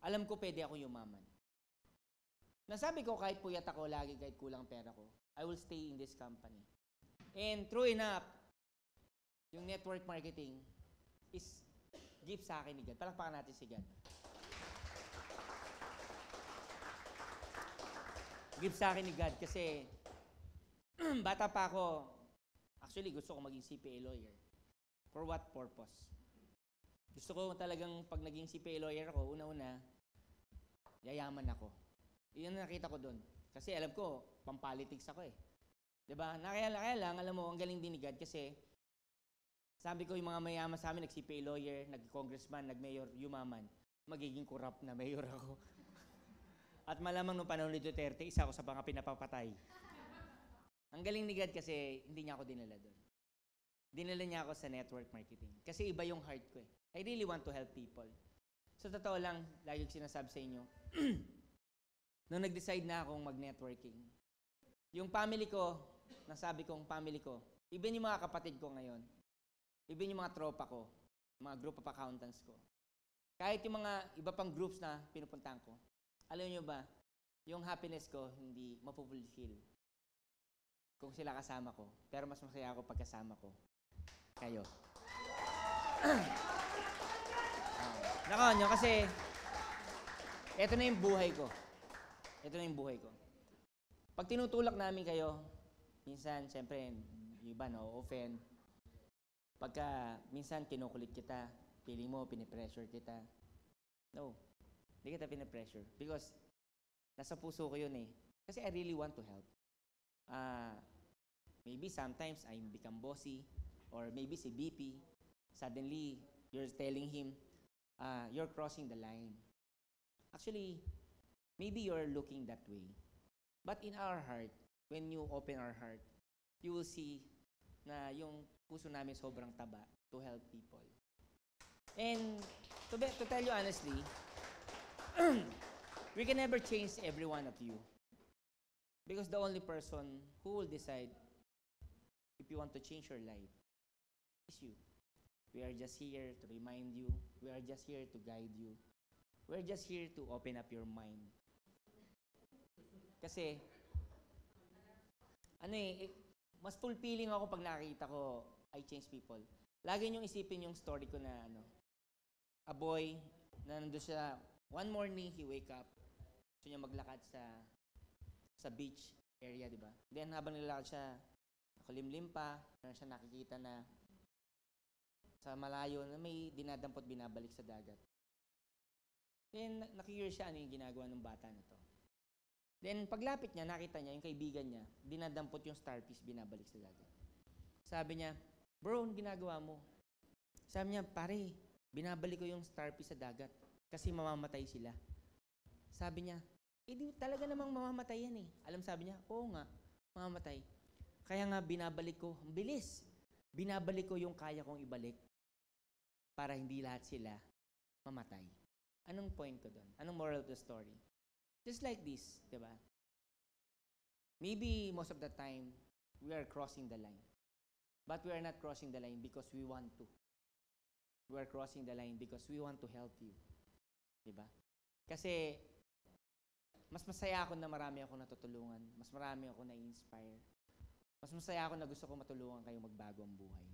alam ko pwede ako yumaman. Nasabi ko kahit puyat ako lagi, kahit kulang pera ko, I will stay in this company. And true enough, yung network marketing is gift sa akin ni God. Palakpakan natin si God. Gift sa akin ni God kasi bata pa ako, actually gusto ko maging CPA lawyer. For what purpose? Gusto ko talagang pag naging CPA lawyer ako, una-una, yayaman ako. Iyon ang nakita ko doon. Kasi alam ko, pampolitics ako eh. Diba? Kaya lang, alam mo, ang galing din ni God kasi sabi ko yung mga mayaman sa amin, nag-CPA lawyer, nag-congressman, nag-mayor, yumaman. Magiging corrupt na mayor ako. At malamang nung panahon ni Duterte, isa ako sa mga pinapapatay. Ang galing ni God kasi hindi niya ako dinala doon. Dinala niya ako sa network marketing. Kasi iba yung heart ko eh. I really want to help people. So totoo lang, lagi ko sinasabi sa inyo, nung nag-decide na akong mag-networking, yung family ko, nasabi kong family ko, even yung mga kapatid ko ngayon, even yung mga tropa ko, mga group of accountants ko, kahit yung mga iba pang groups na pinupuntahan ko, alam nyo ba, yung happiness ko hindi mapupulfill kung sila kasama ko. Pero mas masaya ako pag kasama ko kayo. Nako nyo, kasi eto na yung buhay ko. Ito na yung buhay ko. Pag tinutulak namin kayo, minsan, siyempre, yung iba, no, offend. Pagka, minsan, kinukulit kita, feeling mo, pinipressure kita. No. Hindi kita pinapressure. Because, nasa puso ko yun eh. Kasi I really want to help. Maybe sometimes I become bossy. Or maybe si BP, suddenly, you're telling him, you're crossing the line. Actually, maybe you're looking that way. But in our heart, when you open our heart, you will see na yung puso namin sobrang taba to help people. And to tell you honestly, we can never change every one of you. Because the only person who will decide if you want to change your life is you. We are just here to remind you. We are just here to guide you. We are just here to open up your mind. Kasi, mas fulfilling ako pag nakita ko I change people. Lagi niyong isipin yung story ko na a boy na nandun siya. One morning, he wake up. Gusto niya maglakad sa beach area, di ba? Then, habang nilalakad siya, nakulimlim pa, meron siya nakikita na sa malayo na may dinadampot binabalik sa dagat. Then, nakikita siya ano yung ginagawa ng bata na to. Then, paglapit niya, nakita niya, yung kaibigan niya, dinadampot yung starfish binabalik sa dagat. Sabi niya, bro, ginagawa mo? Sabi niya, pare, binabalik ko yung starfish sa dagat kasi mamamatay sila. Sabi niya, di talaga namang mamamatay yan eh. Alam sabi niya, oo nga, mamamatay. Kaya nga binabalik ko, ang bilis. Binabalik ko yung kaya kong ibalik para hindi lahat sila mamatay. Anong point ko doon? Anong moral of the story? Just like this, di ba? Maybe most of the time, we are crossing the line. But we are not crossing the line because we want to. We are crossing the line because we want to help you. Diba? Kasi, mas masaya ako na marami ako natutulungan. Mas marami ako na-inspire. Mas masaya ako na gusto ko matulungan kayo magbago ang buhay.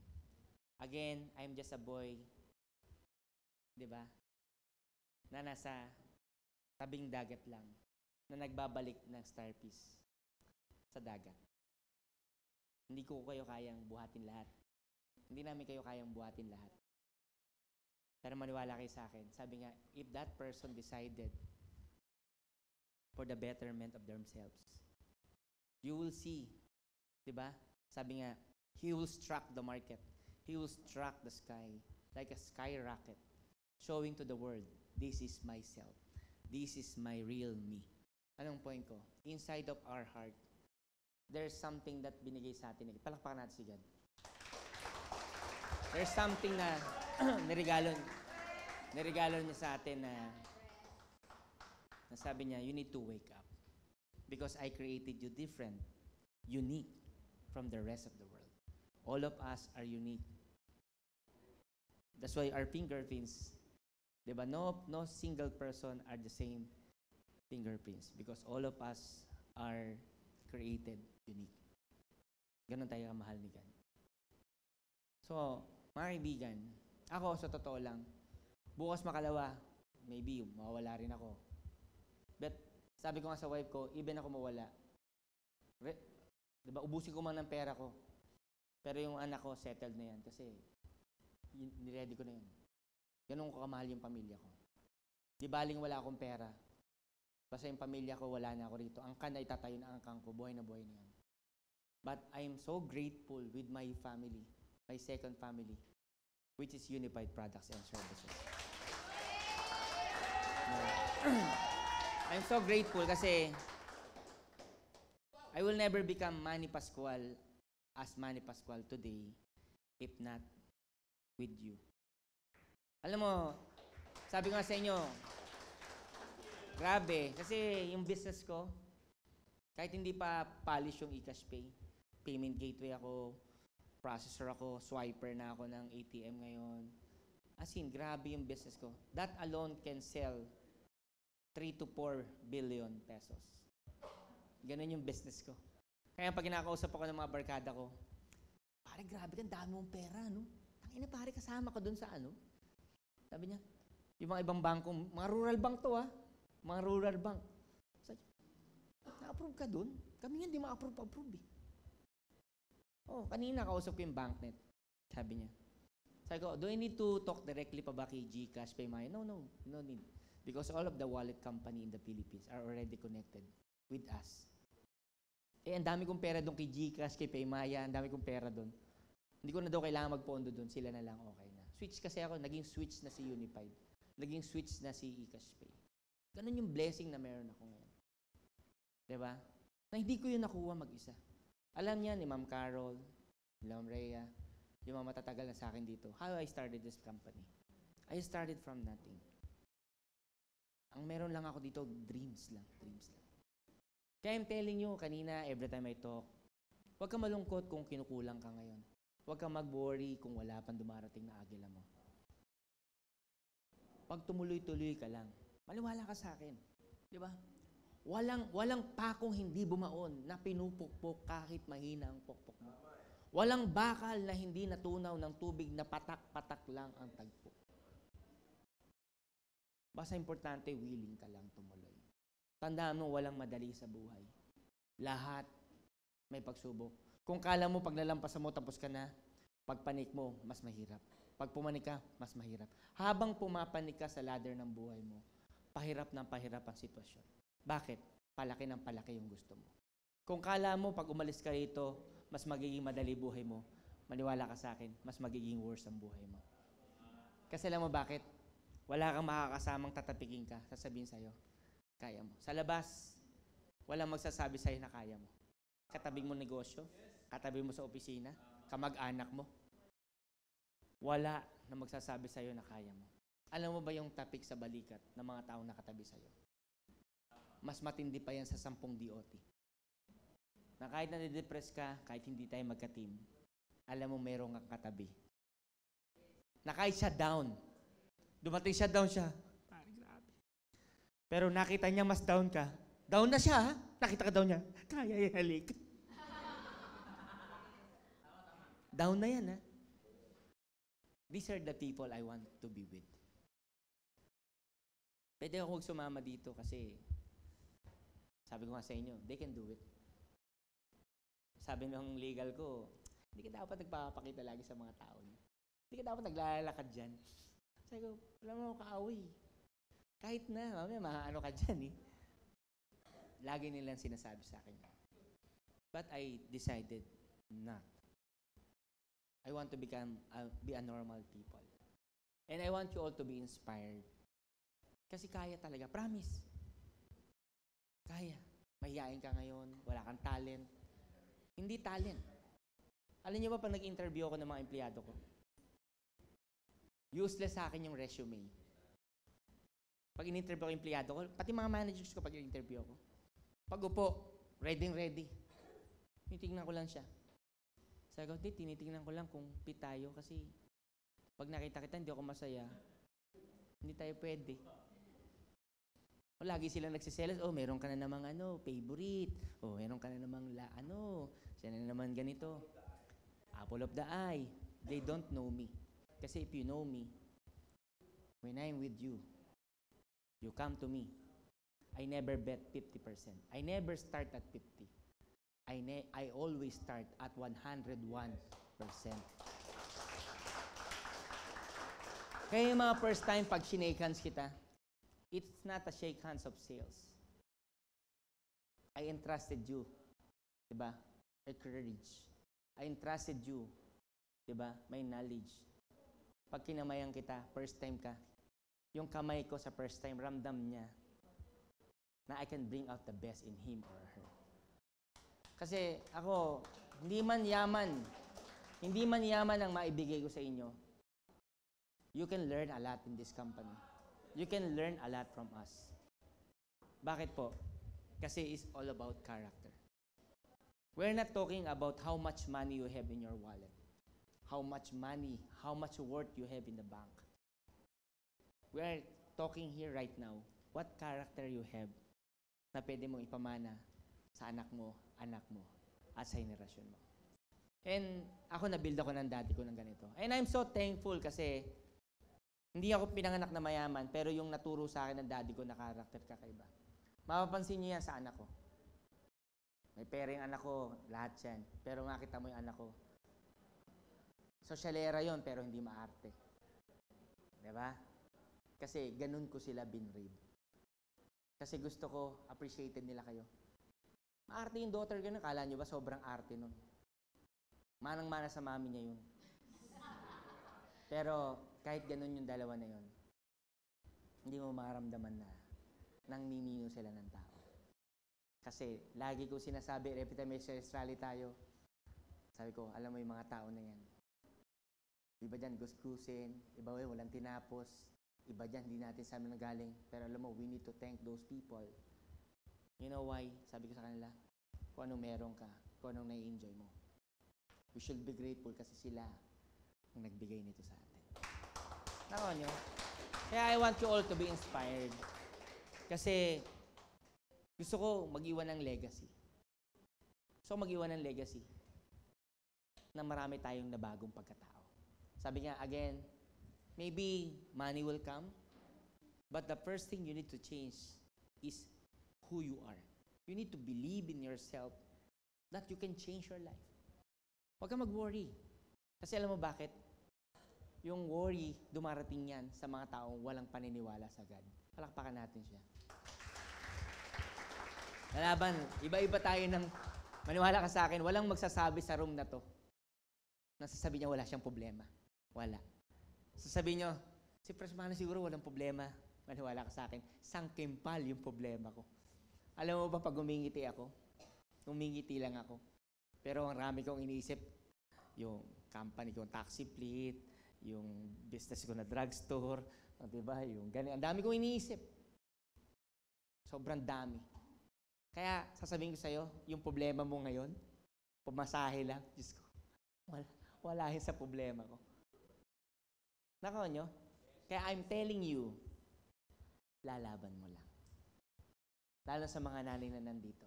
Again, I'm just a boy. Diba? Na nasa tabing dagat lang. Na nagbabalik ng starfish sa dagat. Hindi ko kayo kayang buhatin lahat. Hindi namin kayo kayang buhatin lahat. Pero maniwala kayo sa akin. Sabi nga, if that person decided for the betterment of themselves, you will see, diba? Sabi nga, he will struck the market. He will struck the sky like a skyrocket, showing to the world, this is myself. This is my real me. Anong point ko? Inside of our heart, there's something that binigay sa atin. Palakpakan natin si God. There's something na nirigalo niya sa atin na sabi niya, you need to wake up. Because I created you different, unique from the rest of the world. All of us are unique. That's why our fingerprints Diba? No single person are the same fingerprints because all of us are created unique. Ganon tayo kamahal ni God. So, mga kaibigan, ako sa totoo lang, bukas makalawa, maybe mawawala rin ako. But sabi ko nga sa wife ko, even ako mawala, diba, ubusin ko man ng pera ko. Pero yung anak ko, settled na yan kasi niready ko na yun. Ganun ko kamahal yung pamilya ko. Di baling wala akong pera. Basta yung pamilya ko, wala na ako rito. Angkan na itatayo na angkan ko, buhay na yan. But I am so grateful with my family, my second family, which is Unified Products and Services. I'm so grateful kasi I will never become Manny Pascual as Manny Pascual today if not with you. Alam mo, sabi ko nga sa inyo, grabe, kasi yung business ko, kahit hindi pa polish yung eCash Pay, payment gateway ako, processor ako, swiper na ako ng ATM ngayon. As in, grabe yung business ko. That alone can sell 3 to 4 billion pesos. Ganun yung business ko. Kaya pag kinakausap ako ng mga barkada ko, pare, grabe ka, dami mong pera, no? Tangina, pare, kasama ka dun sa ano? Sabi niya, yung mga ibang bangko, mga rural bank to, ha? Mga rural bank. Sabi, na-approve ka dun? Kami nga, di ma-approve eh. Oh, kanina kausap ko yung Banknet. Sabi niya. Sabi ko, do I need to talk directly pa ba kay GCash, PayMaya? No need. Because all of the wallet company in the Philippines are already connected with us. Eh, ang dami kong pera doon kay GCash, kay PayMaya, ang dami kong pera doon. Hindi ko na daw kailangan magpondo doon, sila na lang okay na. Switch kasi ako, naging switch na si Unified. Naging switch na si eCash Pay. Ganun yung blessing na meron ako ngayon. Diba? Na hindi ko yun nakuha mag-isa. Alam niya ni Ma'am Carol, ni Ma'am Rhea, yung mga matatagal na sa akin dito, how I started this company. I started from nothing. Ang meron lang ako dito, dreams lang. Kaya I'm telling you, kanina, every time I talk, huwag ka malungkot kung kinukulang ka ngayon. Huwag ka mag-worry kung wala pang dumarating na agila mo. Pag tumuloy-tuloy ka lang, maniwala ka sa akin. Di ba? Walang pakong hindi bumaon na pinupukpok kahit mahina ang pukpok mo. Walang bakal na hindi natunaw ng tubig na patak-patak lang ang tagpo. Basta importante, willing ka lang tumuloy. Tandaan mo, walang madali sa buhay. Lahat may pagsubok. Kung kala mo pag nalampasan mo tapos ka na, pag panik mo, mas mahirap. Pag pumanik ka, mas mahirap. Habang pumapanik ka sa ladder ng buhay mo, pahirap ng pahirap ang sitwasyon. Bakit? Palaki ng palaki yung gusto mo. Kung kala mo pag umalis ka rito, mas magiging madali buhay mo, maniwala ka sa akin, mas magiging worse ang buhay mo. Kasi alam mo bakit? Wala kang makakasamang tatapikin ka, sasabihin sa'yo, kaya mo. Sa labas, walang magsasabi sa'yo na kaya mo. Katabing mo negosyo, katabi mo sa opisina, kamag-anak mo. Wala na magsasabi sa'yo na kaya mo. Alam mo ba yung topic sa balikat ng mga taong nakatabi sa'yo? Mas matindi pa yan sa 10 DOT. Na kahit nade-depress ka, kahit hindi tayo magka-team, alam mo merong kang katabi. Na kahit siya down, dumating siya down siya. Grabe. Pero nakita niya mas down ka. Down na siya, ha? Nakita ka down niya. Kaya yan, halik. Down na yan, ha? These are the people I want to be with. Pwede ako sumama dito kasi sabi ko nga sa inyo, they can do it. Sabi ng legal ko, hindi ka dapat nagpapakita lagi sa mga tao. Hindi ka dapat naglalakad dyan. Sabi ko, wala mo kaaway. Kahit na, mamaya maano ka dyan eh. Lagi nilang sinasabi sa akin. But I decided not. I want to be a normal people. And I want you all to be inspired. Kasi kaya talaga. Promise. Kaya. Mahihain ka ngayon. Wala kang talent. Hindi talent. Alam niyo ba pag nag-interview ako ng mga empleyado ko? Useless sa akin yung resume. Pag in-interview ko yung empleyado ko, pati mga managers ko pag in-interview ako. Pag upo, ready. Tinitingnan ko lang siya. Sabi ko, tinitingnan ko lang kung fit tayo kasi pag nakita kita, hindi ako masaya. Hindi tayo pwede. O, lagi silang nagsiselos, meron ka na namang favorite. Meron ka na namang siya na naman ganito. Apple of the eye. They don't know me. Kasi if you know me, when I'm with you, you come to me. I never bet 50%. I never start at 50. I always start at 101%. Kaya yung mga first time pag shake hands kita, it's not a shake hands of sales. I entrusted you. Diba? My courage. I entrusted you. Diba? My knowledge. Pag kinamayan kita, first time ka, yung kamay ko sa first time, ramdam niya na I can bring out the best in him or her. Kasi ako, hindi man yaman ang maibigay ko sa inyo. You can learn a lot in this company. You can learn a lot from us. Bakit po? Kasi it's all about character. We're not talking about how much money you have in your wallet. How much money, how much worth you have in the bank. We're talking here right now, what character you have na pwede mong ipamana sa anak mo at sa henerasyon mo. And ako, nabuild ako ng daddy ko ng ganito. And I'm so thankful kasi hindi ako pinanganak na mayaman, pero yung naturo sa akin ng daddy ko na character kakaiba. Mapapansin niyo yan sa anak ko. May pera yung anak ko, lahat yan. Pero makita mo yung anak ko, sosyalera yon pero hindi maarte. Diba? Kasi ganun ko sila binraid. Kasi gusto ko, appreciated nila kayo. Maarte yung daughter ganun. Kala nyo ba sobrang arte nun? Manang-mana sa mami niya yun. Pero kahit ganun yung dalawa na yun, hindi mo maramdaman na nangninino sila ng tao. Kasi lagi ko sinasabi, every time may service rally tayo, sabi ko, alam mo yung mga tao na yan. Iba dyan, gusgusin. Iba walang tinapos. Iba dyan, hindi natin sa amin nagaling. Pero alam mo, we need to thank those people. You know why? Sabi ko sa kanila, kung anong meron ka, kung anong nai-enjoy mo. We should be grateful kasi sila ang nagbigay nito sa atin. Nako nyo? Kaya I want you all to be inspired. Kasi gusto ko mag-iwan ng legacy. Gusto ko mag-iwan ng legacy na marami tayong nabagong pagkatao. Sabi niya, again, maybe money will come, but the first thing you need to change is who you are. You need to believe in yourself that you can change your life. Huwag kang mag-worry. Kasi alam mo bakit? Yung worry, dumarating yan sa mga taong walang paniniwala sa God. Palakpakan natin siya. Lalaban, iba-iba tayo ng maniwala ka sa akin, walang magsasabi sa room na to. Nasasabi niya wala siyang problema. Wala. Sasabihin nyo, si Presmano siguro walang problema. Maniwala ka sa akin. Sangkimpal yung problema ko. Alam mo ba pag umingiti ako? Umingiti lang ako. Pero ang rami kong iniisip, yung company ko, taxi fleet, yung business ko na drugstore, diba? Yung ganyan. Ang dami kong iniisip. Sobrang dami. Kaya sasabihin ko sa'yo, yung problema mo ngayon, pumasahe lang, Diyos ko, wala yun sa problema ko. Nako nyo? Kaya I'm telling you, lalaban mo lang. Lalo sa mga nanay na nandito.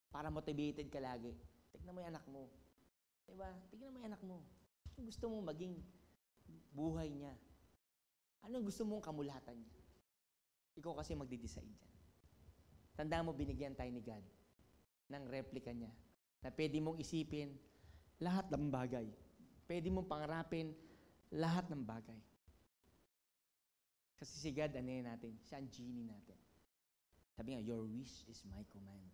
Para motivated ka lagi. Tignan mo yung anak mo. Diba? Tignan mo yung anak mo. Ano gusto mong maging buhay niya? Ano gusto mong kamulatan niya? Ikaw kasi magde-decide dyan. Tandaan mo, binigyan tayo ni God ng replika niya na pwede mong isipin lahat ng bagay. Pwede mong pangarapin lahat ng bagay. Kasi si God, ano yun natin? Siya ang genie natin. Sabi nga, your wish is my command.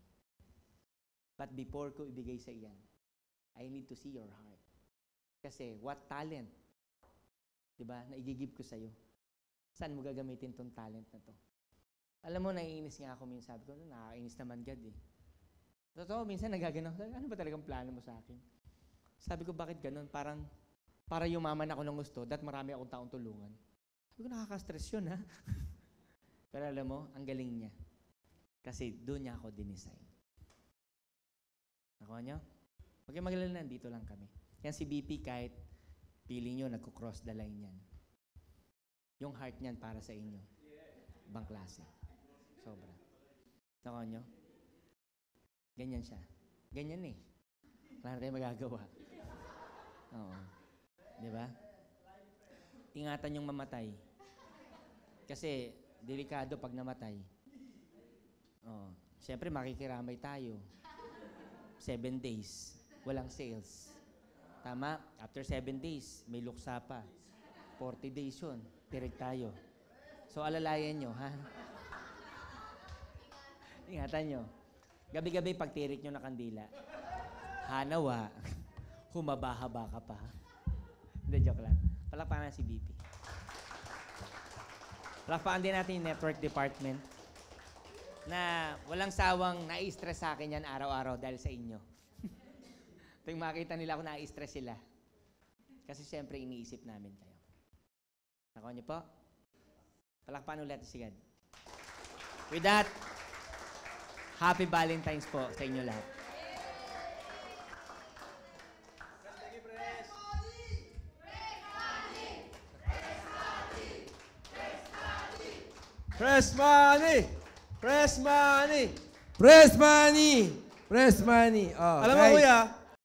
But before ko ibigay sa iyan, I need to see your heart. Kasi what talent, diba, na i-give ko sa'yo. Saan mo gagamitin tong talent na to? Alam mo, naiinis nga ako minsan. Sabi ko, nakakainis naman God eh. Totoo, minsan nagagano. Ano ba talagang plano mo sa akin? Sabi ko, bakit ganun? Para yumaman ako ng gusto, that marami akong taong tulungan. Sabi ko, nakaka-stress yun ha. Pero alam mo, ang galing niya. Kasi doon niya ako dinesign. Nakuha niyo? Huwag kayong magalala, dito lang kami. Yan si BP, kahit feeling nyo, nagko-cross the line yan. yung heart niyan para sa inyo. Ibang klase. Sobra. Nako nyo? Ganyan siya. Ganyan eh. Wala na tayong magagawa. Oo. Di ba? Ingatan yung mamatay. Kasi, delikado pag namatay. Oo. Siyempre, makikiramay tayo. 7 days. Walang sales. Tama? After 7 days, may luksa pa. 40 days yun. Tirik tayo. So, alalayan nyo, ha? Ingatan nyo. Gabi-gabi, pagtirik nyo na kandila. Hanawa, humaba-haba ka pa. Hindi, joke lang. Palakpakan si BP. Palakpakan din natin yung network department na walang sawang nai-stress sa akin yan araw-araw dahil sa inyo. Tuwing makita nila ako nai-stress sila. Kasi siyempre iniisip namin kayo. Nakuha niyo po? Palakpakan ulit si God. With that, Happy Valentine's po sa inyo lahat. Press money! Press money! Press money! Press money! Oh, Alam mo guys. kuya,